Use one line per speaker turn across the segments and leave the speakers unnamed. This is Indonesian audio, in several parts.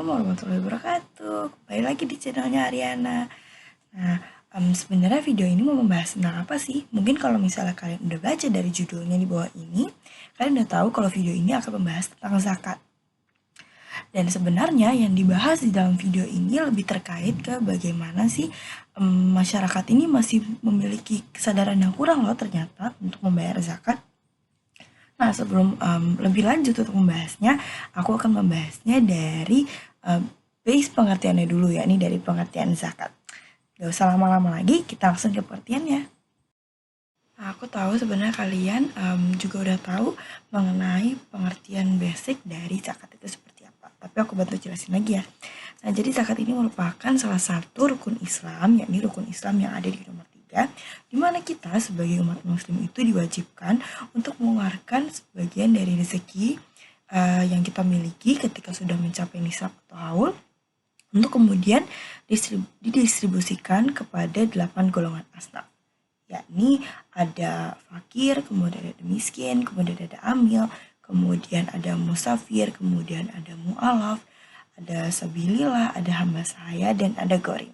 warahmatullahi wabarakatuh. Kembali lagi di channelnya Ariana. Nah, sebenarnya video ini mau membahas tentang apa sih? Mungkin kalau misalnya kalian udah baca dari judulnya di bawah ini, kalian udah tahu kalau video ini akan membahas tentang zakat. Dan sebenarnya yang dibahas di dalam video ini lebih terkait ke bagaimana sih masyarakat ini masih memiliki kesadaran yang kurang loh ternyata untuk membayar zakat. Nah, sebelum lebih lanjut untuk membahasnya, aku akan membahasnya dari base pengertiannya dulu ya, ini dari pengertian zakat. Gak usah lama-lama lagi, kita langsung ke pengertiannya. Nah, aku tahu sebenarnya kalian juga udah tahu mengenai pengertian basic dari zakat itu seperti apa. Tapi aku bantu jelasin lagi ya. Nah, jadi zakat ini merupakan salah satu rukun Islam, yakni rukun Islam yang ada di nomor 3, di mana kita sebagai umat muslim itu diwajibkan untuk mengeluarkan sebagian dari rezeki yang kita miliki ketika sudah mencapai nisab atau haul, untuk kemudian didistribusikan kepada 8 golongan asnaf, yakni ada fakir, kemudian ada miskin, kemudian ada amil, kemudian ada musafir, kemudian ada mu'alaf, ada sabilillah, ada hamba sahaya, dan ada gorim.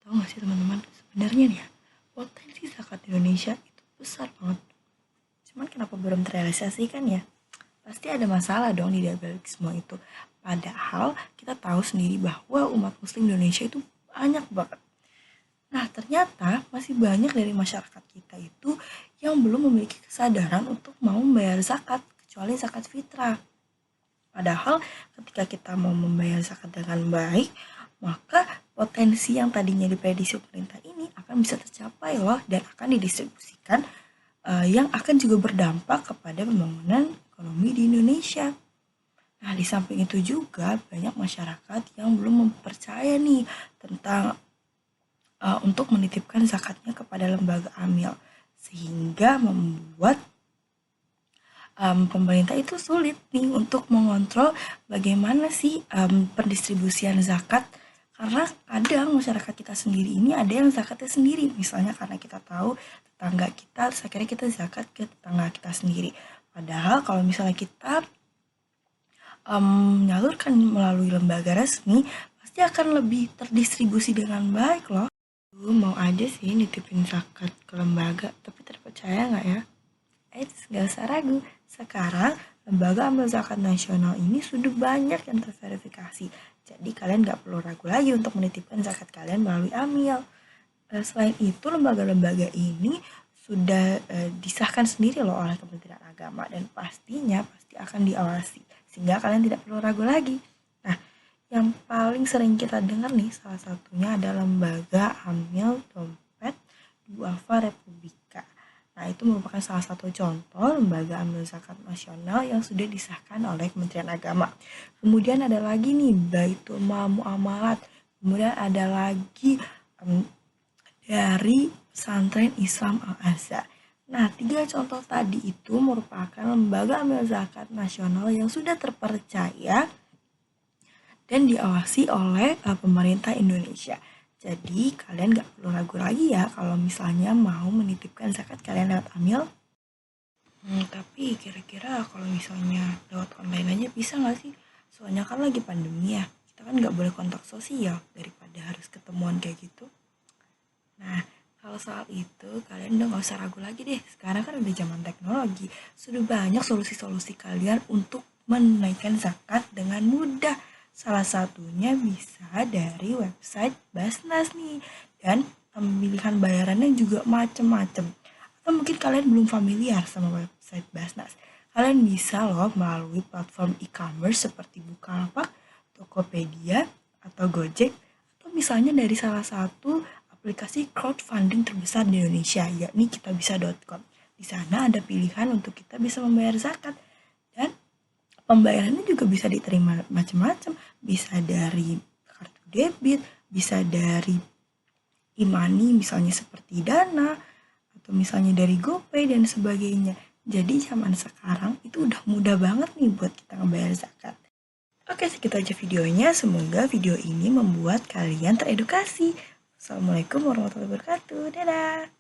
Tahu gak sih teman-teman, sebenarnya nih ya, potensi zakat Indonesia itu besar banget. Cuman kenapa belum terrealisasikan ya? Pasti ada masalah dong di balik semua itu. Padahal kita tahu sendiri bahwa umat muslim Indonesia itu banyak banget. Nah, ternyata masih banyak dari masyarakat kita itu yang belum memiliki kesadaran untuk mau membayar zakat, kecuali zakat fitrah. Padahal ketika kita mau membayar zakat dengan baik, maka potensi yang tadinya diprediksi pemerintah ini akan bisa tercapai loh, dan akan didistribusikan yang akan juga berdampak kepada pembangunan ekonomi di Indonesia. Nah, di samping itu juga banyak masyarakat yang belum mempercaya nih tentang untuk menitipkan zakatnya kepada lembaga amil, sehingga membuat pemerintah itu sulit nih untuk mengontrol bagaimana sih pendistribusian zakat, karena kadang masyarakat kita sendiri ini ada yang zakatnya sendiri, misalnya karena kita tahu tetangga kita, akhirnya kita zakat ke tetangga kita sendiri. Padahal kalau misalnya kita menyalurkan melalui lembaga resmi, pasti akan lebih terdistribusi dengan baik loh. Mau aja sih nitipin zakat ke lembaga, tapi terpercaya nggak ya? Nggak usah ragu, sekarang lembaga amil zakat nasional ini sudah banyak yang terverifikasi. Jadi kalian nggak perlu ragu lagi untuk menitipkan zakat kalian melalui amil. Selain itu, lembaga-lembaga ini sudah disahkan sendiri loh oleh Kementerian Agama, dan pastinya pasti akan diawasi, sehingga kalian tidak perlu ragu lagi. Nah, yang paling sering kita dengar nih, salah satunya adalah lembaga amil dompet Duafa Republika. Nah, itu merupakan salah satu contoh lembaga amil zakat nasional yang sudah disahkan oleh Kementerian Agama. Kemudian ada lagi nih Baitul Mal Muamalat. Kemudian ada lagi dari Pesantren Islam Al-Azhar. Nah, 3 contoh tadi itu merupakan lembaga amil zakat nasional yang sudah terpercaya dan diawasi oleh pemerintah Indonesia. Jadi kalian gak perlu ragu lagi ya kalau misalnya mau menitipkan zakat kalian lewat amil. Tapi kira-kira kalau misalnya lewat online aja bisa gak sih? Soalnya kan lagi pandemi ya, kita kan gak boleh kontak sosial daripada harus ketemuan kayak gitu. Nah, kalau soal itu kalian udah gak usah ragu lagi deh. Sekarang kan udah zaman teknologi, sudah banyak solusi-solusi kalian untuk menaikkan zakat dengan mudah. Salah satunya bisa dari website Basnas nih, dan pemilihan bayarannya juga macem-macem. Atau mungkin kalian belum familiar sama website Basnas, kalian bisa loh melalui platform e-commerce seperti Bukalapak, Tokopedia, atau Gojek, atau misalnya dari salah satu aplikasi crowdfunding terbesar di Indonesia, yakni kitabisa.com. Di sana ada pilihan untuk kita bisa membayar zakat, dan pembayarannya juga bisa diterima macam-macam, bisa dari kartu debit, bisa dari e-money misalnya seperti Dana, atau misalnya dari GoPay dan sebagainya. Jadi zaman sekarang itu udah mudah banget nih buat kita ngebayar zakat. Oke, segitu aja videonya. Semoga video ini membuat kalian teredukasi. Assalamualaikum warahmatullahi wabarakatuh. Dadah!